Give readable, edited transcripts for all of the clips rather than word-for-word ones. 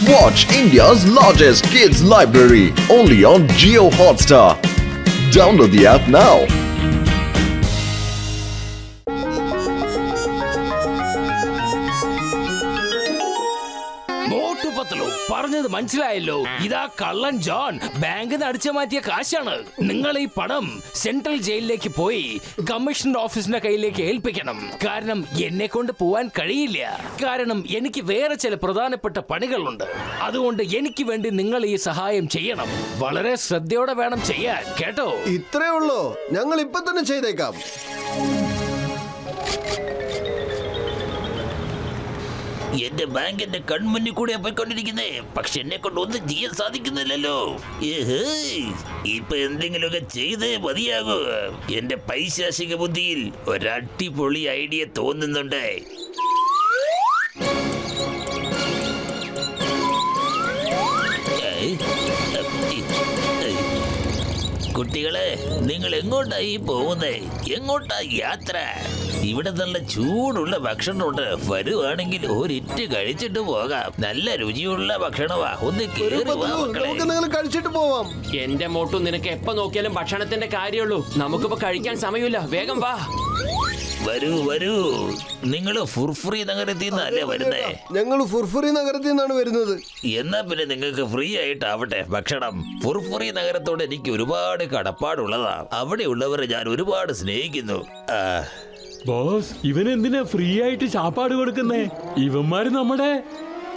Watch India's largest kids library only on Jio Hotstar. Download the app now. പറഞ്ഞത് മനസ്സിലായല്ലോ. ഇതാ കള്ളൻ John ബാങ്കിൽ നിന്ന് അടിച്ചു മാറ്റിയ കാശാണ്. നിങ്ങൾ ഈ പണം സെൻട്രൽ ജയിലിലേക്ക് പോയി കമ്മീഷണർ ഓഫീസിന്റെ കയ്യിലേക്ക് ഏൽപ്പിക്കണം. കാരണം എന്നെ കൊണ്ട് പോവാൻ കഴിയില്ല. കാരണം എനിക്ക് വേറെ ചില പ്രധാനപ്പെട്ട പണികളുണ്ട്. അതുകൊണ്ട് എനിക്ക് വേണ്ടി നിങ്ങൾ ഈ സഹായം ചെയ്യണം. വളരെ ശ്രദ്ധയോടെ വേണം ചെയ്യാൻ, കേട്ടോ? ഇത്രേ ഉള്ളൂ, ഞങ്ങൾ ഇപ്പൊ തന്നെ ചെയ്തേക്കാം. എന്റെ ബാങ്കിന്റെ കൺമുന്നിൽ കൂടെ പോയിക്കൊണ്ടിരിക്കുന്നേ, പക്ഷെ എന്നെ കൊണ്ട് ഒന്നും ചെയ്യാൻ സാധിക്കുന്നില്ലല്ലോ. ഇപ്പൊ എന്തെങ്കിലുമൊക്കെ ചെയ്തേ മതിയാകൂ. എന്റെ പൈശാചിക ബുദ്ധിയിൽ ഒരടിപൊളി ഐഡിയ തോന്നുന്നുണ്ട്. കുട്ടികളെ, നിങ്ങൾ എങ്ങോട്ടായി പോകുന്നേ? എങ്ങോട്ടാ യാത്ര? ഇവിടെ നല്ല ചൂടുള്ള ഭക്ഷണമുണ്ട്. വരുവാണെങ്കിൽ ഒരിറ്റ് കഴിച്ചിട്ട് പോകാം. നല്ല രുചിയുള്ള ഭക്ഷണമാ. ഒന്ന് കഴിച്ചിട്ട് പോവാം. എന്റെ മോട്ടു, നിനക്ക് എപ്പോ നോക്കിയാലും ഭക്ഷണത്തിന്റെ കാര്യമുള്ളൂ. നമുക്കിപ്പോ കഴിക്കാൻ സമയമില്ല. വേഗം വാ. വരൂ വരൂ. നിങ്ങള് ഫുർഫുറി നഗരത്തിൽ നിന്നല്ലേ വരുന്നേ? ഞങ്ങൾ ഫുർഫുറി നഗരത്തിൽ നിന്നാണ് വരുന്നത്. എന്നാ പിന്നെ നിങ്ങൾക്ക് ഫ്രീ ആയിട്ടാവട്ടെ ഭക്ഷണം. ഫുർഫുറി നഗരത്തോട് എനിക്ക് ഒരുപാട് കടപ്പാടുള്ളതാ. അവിടെയുള്ളവരെ ഞാൻ ഒരുപാട് സ്നേഹിക്കുന്നു. ബോസ്, ഇവനെന്തിനാ ഫ്രീ ആയിട്ട് ചാപ്പാട് കൊടുക്കുന്നേ? ഇവന്മാര് നമ്മുടെ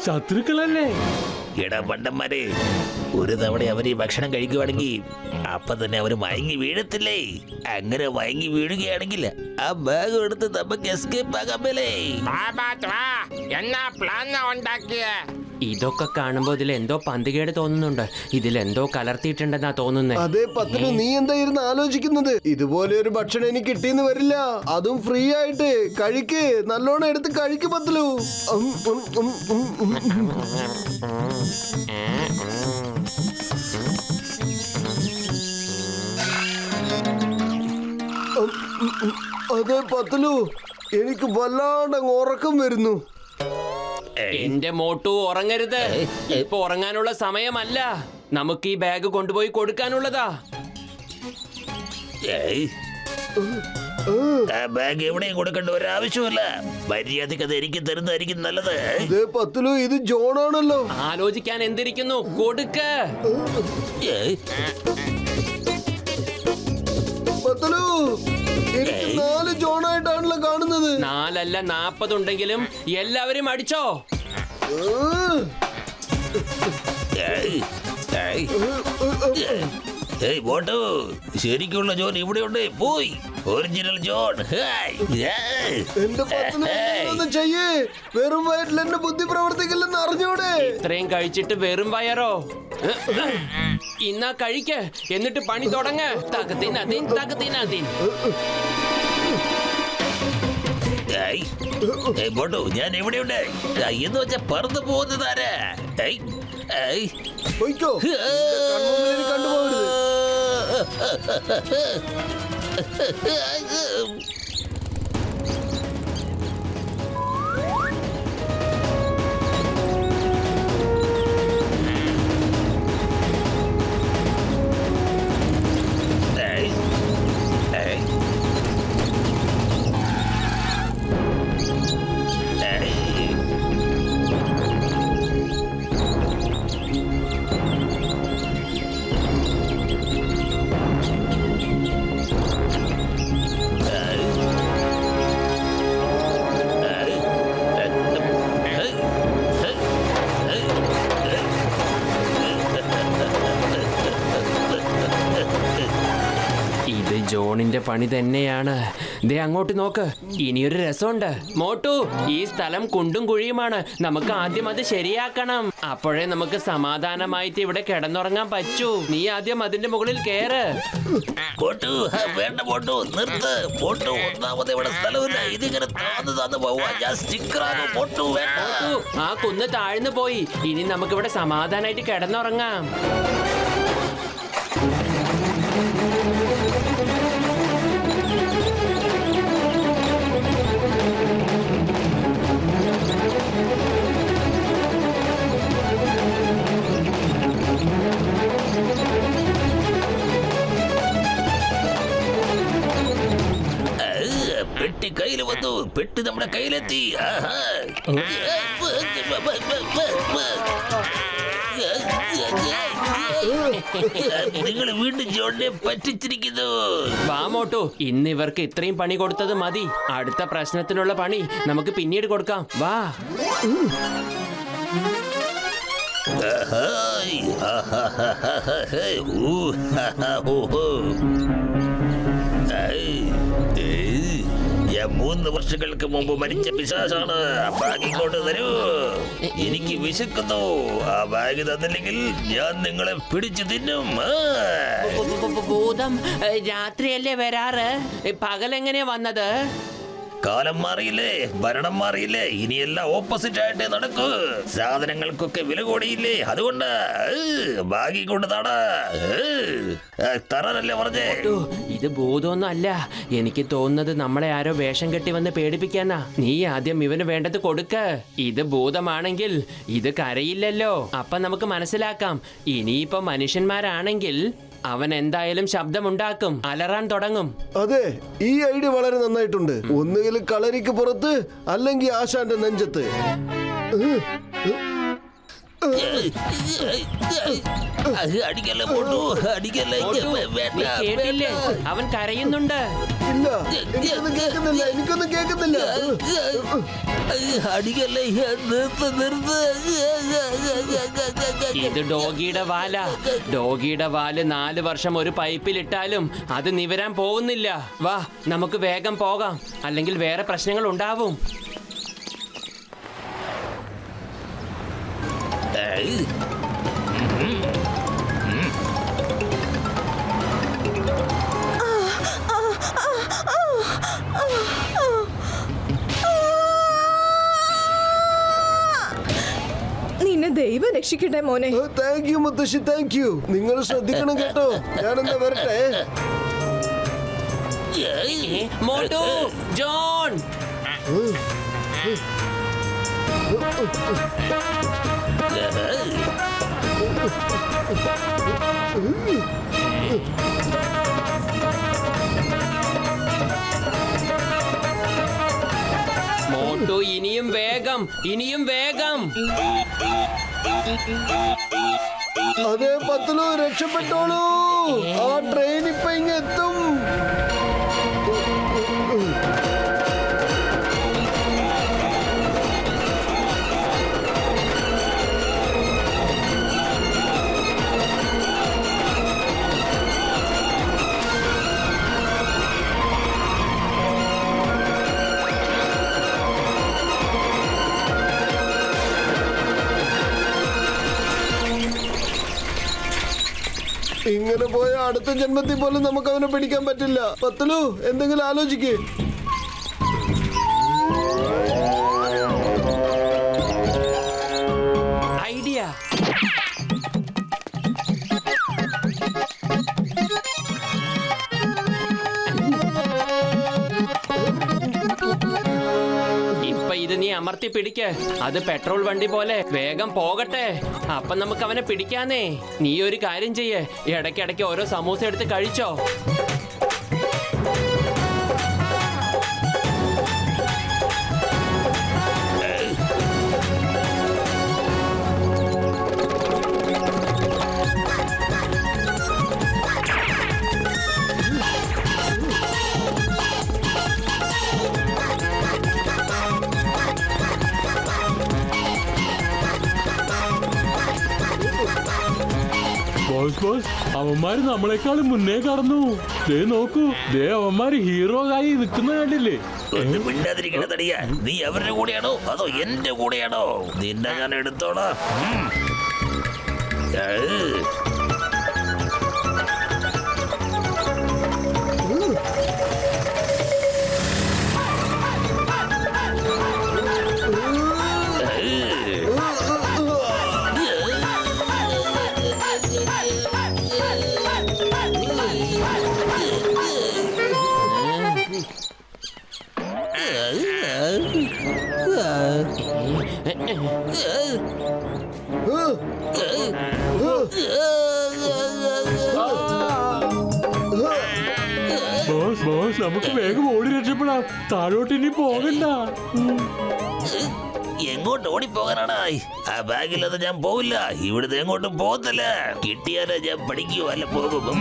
ശത്രുക്കളല്ലേ? ഇടപണ്ടന്മാരെ, ഒരു തവണ അവര് ഭക്ഷണം കഴിക്കുവാണെങ്കിൽ അപ്പൊ തന്നെ അവര് മയങ്ങി വീഴത്തില്ലേ? അങ്ങനെ മയങ്ങി വീഴുകയാണെങ്കിൽ ആ ബാഗ് എടുത്ത് നമുക്ക് എസ്കേപ്പ് ആകാമല്ലേ? ഇതൊക്കെ കാണുമ്പോ ഇതിലെന്തോ പന്തികേട് തോന്നുന്നുണ്ട്. ഇതിലെന്തോ കലർത്തിയിട്ടുണ്ടെന്നാ തോന്നുന്നേ. അതെ പത്ലു, നീ എന്തായിരുന്നു ആലോചിക്കുന്നത്? ഇതുപോലെ ഒരു ഭക്ഷണം എനിക്ക് കിട്ടിയെന്ന് വരില്ല. അതും ഫ്രീ ആയിട്ട്. കഴിക്ക്, നല്ലോണം എടുത്ത് കഴിക്ക് പത്ലു. അതെ പത്ലു, എനിക്ക് വല്ലാണ്ട് ഉറക്കം വരുന്നു. എന്റെ മോട്ടു, ഉറങ്ങരുത്. ഇപ്പൊ ഉറങ്ങാനുള്ള സമയമല്ല. നമുക്ക് ഈ ബാഗ് കൊണ്ടുപോയി കൊടുക്കാനുള്ളതാ. ആ ബാഗ് എവിടെയും കൊടുക്കേണ്ട ഒരു ആവശ്യമല്ല. മര്യാദക്ക് അത് എനിക്ക് തരുന്നതായിരിക്കും നല്ലത്. പത്ലു, ഇത് ജോണാണല്ലോ. ആലോചിക്കാൻ എന്തിരിക്കുന്നു? കൊടുക്ക്. പത്ലു, എനിക്ക് 4 ജോണായിട്ടാണല്ലോ കാണുന്നത്. 4 അല്ല 40 ഉണ്ടെങ്കിലും എല്ലാവരും അടിച്ചോ. ശരിക്കുള്ള ജോൺ ഇവിടെയുണ്ട്. പോയി ഒറിജിനൽ ജോൺ. എന്റെ പത്ലു ചെയ്യേ. വെറും വയറ്റിൽ എന്റെ ബുദ്ധി പ്രവർത്തിക്കില്ലെന്ന് അറിഞ്ഞൂടെ? ഇത്രയും കഴിച്ചിട്ട് വെറും വയറോ? ഇന്നാ കഴിക്ക്, എന്നിട്ട് പണി തുടങ്ങ്. തകത്തിനതിൻ തകത്തിനതിൻ. ഞാൻ എവിടെയുണ്ട് എന്ന് വെച്ചാ പറന്നു പോകുന്നതാരാ? കണ്ടുപോകരുത്. ജോണിന്റെ പണി തന്നെയാണ്. ദേ അങ്ങോട്ട് നോക്ക്, ഇനിയൊരു രസമുണ്ട്. മോട്ടു, ഈ സ്ഥലം കുണ്ടും കുഴിയുമാണ്. നമുക്ക് ആദ്യം അത് ശരിയാക്കണം. അപ്പോഴേ നമുക്ക് സമാധാനമായിട്ട് ഇവിടെ കിടന്നുറങ്ങാൻ പറ്റൂ. നീ ആദ്യം അതിന്റെ മുകളിൽ കേറ്. വേണ്ട മോട്ടു, നിർത്ത്. മോട്ടു, ഒന്നാമത് ഇവിടെ സ്ഥലമില്ല. ഇതിങ്ങനെ താന്ന് പോവാ. ഞാൻ സ്റ്റിക്കറാകും. മോട്ടു വേണ്ട. ആ കുന്ന് താഴ്ന്നു പോയി. ഇനി നമുക്കിവിടെ സമാധാനമായിട്ട് കിടന്നുറങ്ങാം. പെട്ടി നമ്മുടെ കയ്യിലെത്തി. നിങ്ങൾ വീണ്ടും ജോണിനെ പറ്റിച്ചിരിക്കുന്നു. വാ മോട്ടു, ഇന്ന് ഇവർക്ക് ഇത്രയും പണി കൊടുത്തത് മതി. അടുത്ത പ്രശ്നത്തിനുള്ള പണി നമുക്ക് പിന്നീട് കൊടുക്കാം. വാ. ഞാൻ 3 വർഷങ്ങൾക്ക് മുമ്പ് മരിച്ച പിശാചാണ്. ബാഗ് ഇങ്ങോട്ട് തരൂ, എനിക്ക് വിശക്കുന്നു. ആ ബാഗ് തന്നില്ലെങ്കിൽ ഞാൻ നിങ്ങളെ പിടിച്ചു തിന്നും. ഭൂതം രാത്രിയല്ലേ വരാറ്, പകലെങ്ങനെയാ വന്നത്? കാലം മാറിയില്ലേ, ഭരണം മാറിയില്ലേ, ഇനിയെല്ലാം ഓപ്പോസിറ്റ് ആയിട്ടേ നടക്കൂ. സാധനങ്ങൾക്കൊക്കെ വില കൂടിയില്ലേ, അതുകൊണ്ട് ബാഗി കൊണ്ട് തറാനല്ലേ പറഞ്ഞേ. ഇത് ഭൂതമൊന്നും അല്ല. എനിക്ക് തോന്നുന്നത് നമ്മളെ ആരോ വേഷം കെട്ടി വന്ന് പേടിപ്പിക്കാനാ. നീ ആദ്യം ഇവന് വേണ്ടത് കൊടുക്ക്. ഇത് ഭൂതമാണെങ്കിൽ ഇത് കരയില്ലല്ലോ. അപ്പൊ നമുക്ക് മനസ്സിലാക്കാം. ഇനിയിപ്പോ മനുഷ്യന്മാരാണെങ്കിൽ അവൻ എന്തായാലും ശബ്ദമുണ്ടാക്കും, അലറാൻ തുടങ്ങും. അതെ, ഈ ഐഡിയ വളരെ നന്നായിട്ടുണ്ട്. ഒന്നുകിൽ കളരിക്ക് പുറത്ത്, അല്ലെങ്കിൽ ആശാന്റെ നെഞ്ചത്ത്. അടിക്കല്ലേ പോട്ടു, അടിക്കല്ലേ. നീ കേട്ടില്ലേ? അവൻ കരയുന്നുണ്ട്. ഇല്ല, എനിക്കൊന്നും കേൾക്കുന്നില്ല, എനിക്കൊന്നും കേൾക്കുന്നില്ല. അടിക്കല്ലേ, നിർത്ത് നിർത്ത്. ഇത് ഡോഗിയുടെ വാല. ഡോഗിയുടെ വാല് 4 വർഷം ഒരു പൈപ്പിലിട്ടാലും അത് നിവരാൻ പോകുന്നില്ല. വാ, നമുക്ക് വേഗം പോകാം, അല്ലെങ്കിൽ വേറെ പ്രശ്നങ്ങൾ ഉണ്ടാവും. നിന്നെ ദൈവം രക്ഷിക്കട്ടെ മോനെ. താങ്ക് യു മുത്തശ്ശി, താങ്ക് യു. നിങ്ങൾ ശ്രദ്ധിക്കണം കേട്ടോ. ഞാനെന്താ വരട്ടെ. മോട്ടു, ജോൺ. മോട്ടു, ഇനിയും വേഗം, ഇനിയും വേഗം. അതെ പത്തലു, രക്ഷപ്പെട്ടോളൂ. ആ ട്രെയിൻ ഇപ്പൊ ഇങ്ങെത്തും. ഇങ്ങനെ പോയ അടുത്ത ജന്മത്തിൽ പോലും നമുക്ക് അവനെ പിടിക്കാൻ പറ്റില്ല. പത്തലു, എന്തെങ്കിലും ആലോചിക്കേ. ഐഡിയ. ഇപ്പൊ ഇത് നീ അമർത്തി പിടിക്ക്. അത് പെട്രോൾ വണ്ടി പോലെ വേഗം പോകട്ടെ. അപ്പൊ നമുക്ക് അവനെ പിടിക്കാന്നേ. നീ ഒരു കാര്യം ചെയ്യേ, ഇടയ്ക്കിടയ്ക്ക് ഓരോ സമൂസ എടുത്ത് കഴിച്ചോ. ബോസ്, അവന്മാര് നമ്മളെക്കാളും മുന്നേ കടന്നു. ദേ നോക്കൂ, ദേ അവന്മാര് ഹീറോ ആയി നിൽക്കുന്ന കണ്ടില്ലേ? ഒന്ന് മിണ്ടാതിരിക്കണ തടിയാ. നീ അവരുടെ കൂടെയാണോ അതോ എന്റെ കൂടെയാണോ? നിന്നെ ഞാൻ എടുത്തോളാം. ബോസ്, നമുക്ക് വേഗം ഓടി രക്ഷപ്പെടാം. താഴോട്ട് ഇനി പോകണ്ട. എങ്ങോട്ട് ഓടിപ്പോകാനാണ്? ആ ബാഗില്ലാതെ ഞാൻ പോവില്ല. ഇവിടുന്ന് എങ്ങോട്ടും പോകത്തില്ല. കിട്ടിയാലേ ഞാൻ പഠിക്കൂ അല്ല പോകും.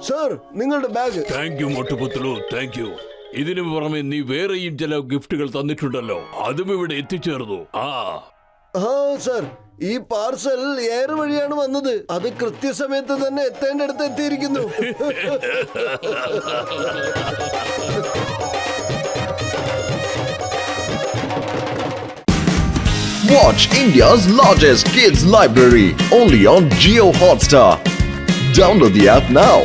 സർ, നിങ്ങളുടെ ബാഗ്. താങ്ക് യു മൊട്ടുപുത്ലു, താങ്ക് യു. ഇതിനു പുറമെ നീ വേറെയും ചില ഗിഫ്റ്റുകൾ തന്നിട്ടുണ്ടല്ലോ, അതും ഇവിടെ എത്തിച്ചേർന്നു. ആ സർ, ഈ പാർസൽ എയർ വഴിയാണ് വന്നത്. അത് കൃത്യസമയത്ത് തന്നെ എത്തേണ്ടടുത്ത് എത്തിയിരിക്കുന്നു. Watch India's largest kids library only on Jio Hotstar. Download the app now.